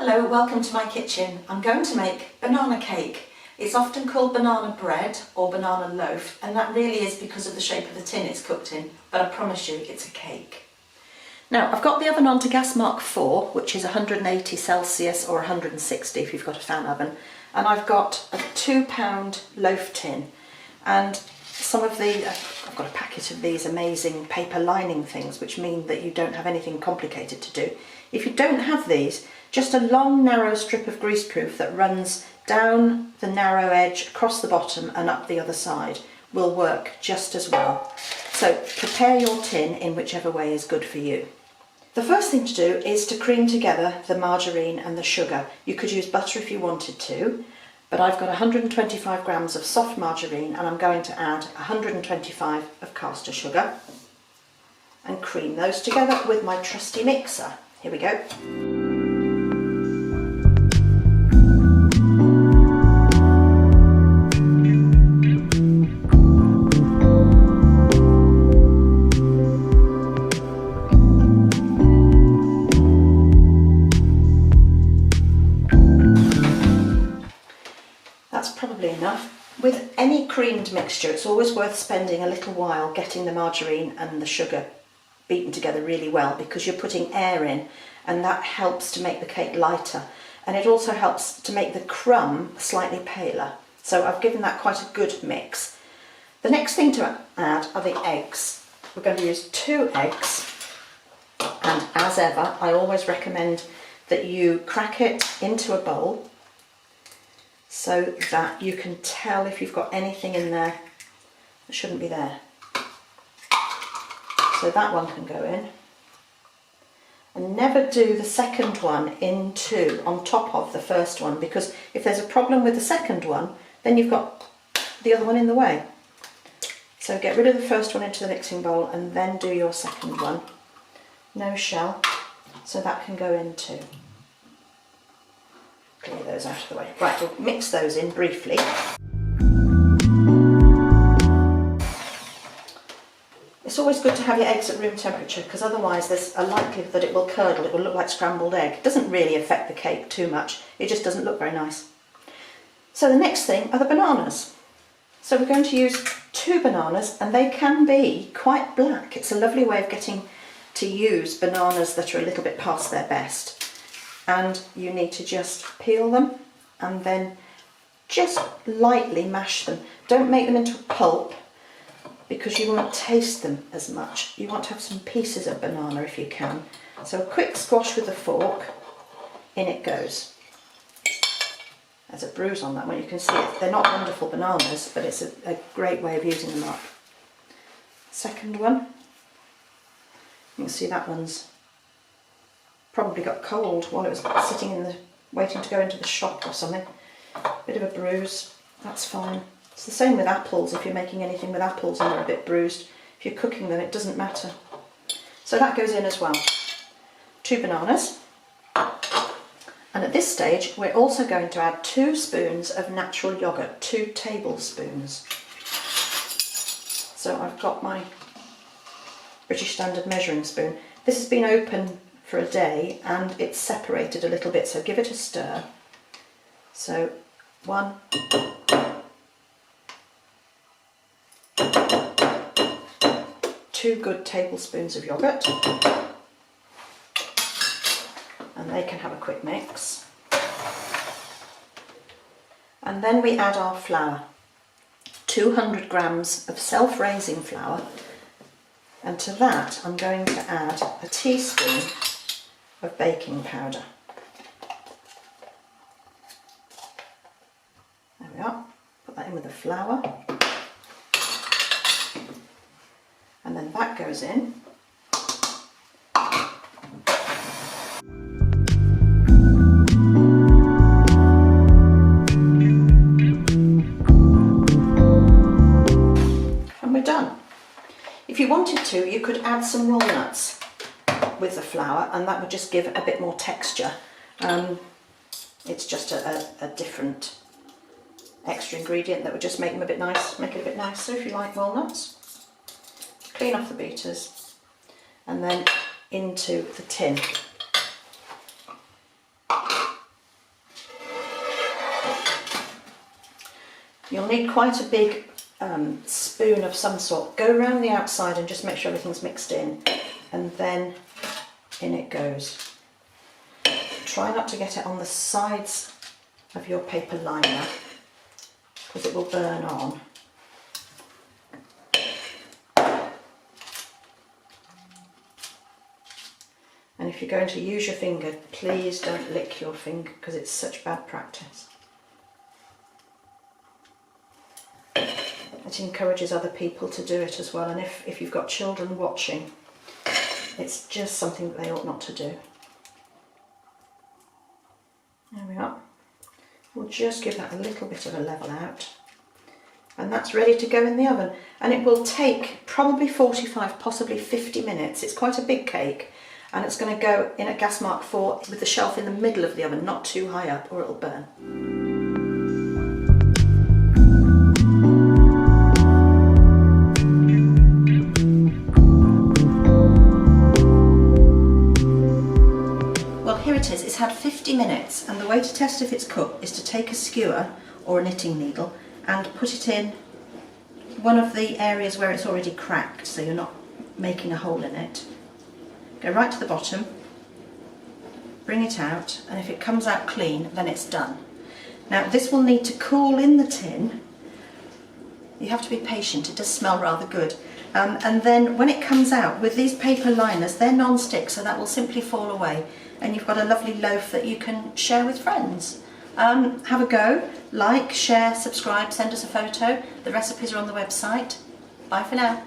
Hello, welcome to my kitchen. I'm going to make banana cake. It's often called banana bread or banana loaf, and that really is because of the shape of the tin it's cooked in, but I promise you it's a cake. Now, I've got the oven on to gas mark 4, which is 180 Celsius or 160 if you've got a fan oven, and I've got a £2 loaf tin, and some of the, I've got a packet of these amazing paper lining things which mean that you don't have anything complicated to do. If you don't have these, just a long narrow strip of greaseproof that runs down the narrow edge across the bottom and up the other side will work just as well. So prepare your tin in whichever way is good for you. The first thing to do is to cream together the margarine and the sugar. You could use butter if you wanted to, but I've got 125 grams of soft margarine and I'm going to add 125 of caster sugar and cream those together with my trusty mixer. Here we go. That's probably enough. With any creamed mixture, it's always worth spending a little while getting the margarine and the sugar beaten together really well, because you're putting air in and that helps to make the cake lighter, and it also helps to make the crumb slightly paler. So I've given that quite a good mix. The next thing to add are the eggs. We're going to use 2 eggs, and as ever I always recommend that you crack it into a bowl so that you can tell if you've got anything in there that shouldn't be there. So that one can go in. And never do the second one on top of the first one, because if there's a problem with the second one, then you've got the other one in the way. So get rid of the first one into the mixing bowl and then do your second one. No shell, so that can go in too. Clear those out of the way. Right, we'll mix those in briefly. It's always good to have your eggs at room temperature, because otherwise there's a likelihood that it will curdle, it will look like scrambled egg. It doesn't really affect the cake too much, it just doesn't look very nice. So the next thing are the bananas. So we're going to use 2 bananas, and they can be quite black. It's a lovely way of getting to use bananas that are a little bit past their best. And you need to just peel them and then just lightly mash them. Don't make them into a pulp, because you won't taste them as much. You want to have some pieces of banana if you can. So a quick squash with a fork, in it goes. There's a bruise on that one, you can see it. They're not wonderful bananas, but it's a great way of using them up. Second one, you can see that one's probably got cold while it was sitting in the, waiting to go into the shop or something. Bit of a bruise, that's fine. It's the same with apples. If you're making anything with apples and they're a bit bruised, if you're cooking them it doesn't matter. So that goes in as well. 2 bananas. And at this stage we're also going to add 2 spoons of natural yoghurt, 2 tablespoons. So I've got my British Standard measuring spoon. This has been open for a day and it's separated a little bit, so give it a stir. So 1, 2 good tablespoons of yoghurt, and they can have a quick mix. And then we add our flour, 200 grams of self-raising flour, and to that I'm going to add a teaspoon of baking powder. There we are, put that in with the flour. And then that goes in. And we're done. If you wanted to, you could add some walnuts with the flour, and that would just give a bit more texture. It's just a different extra ingredient that would just make them a bit nice, make it a bit nicer if you like walnuts. Clean off the beaters and then into the tin. You'll need quite a big spoon of some sort. Go around the outside and just make sure everything's mixed in, and then in it goes. Try not to get it on the sides of your paper liner because it will burn on. And if you're going to use your finger, please don't lick your finger because it's such bad practice. It encourages other people to do it as well, and if you've got children watching, it's just something that they ought not to do. There we are. We'll just give that a little bit of a level out, and that's ready to go in the oven. And it will take probably 45, possibly 50 minutes. It's quite a big cake, and it's going to go in at gas mark 4 with the shelf in the middle of the oven, not too high up or it'll burn. It's had 50 minutes, and the way to test if it's cooked is to take a skewer or a knitting needle and put it in one of the areas where it's already cracked, so you're not making a hole in it. Go right to the bottom, bring it out, and if it comes out clean, then it's done. Now this will need to cool in the tin. You have to be patient, it does smell rather good. And then when it comes out, with these paper liners, they're non-stick, so that will simply fall away, and you've got a lovely loaf that you can share with friends. Have a go, like, share, subscribe, send us a photo. The recipes are on the website. Bye for now.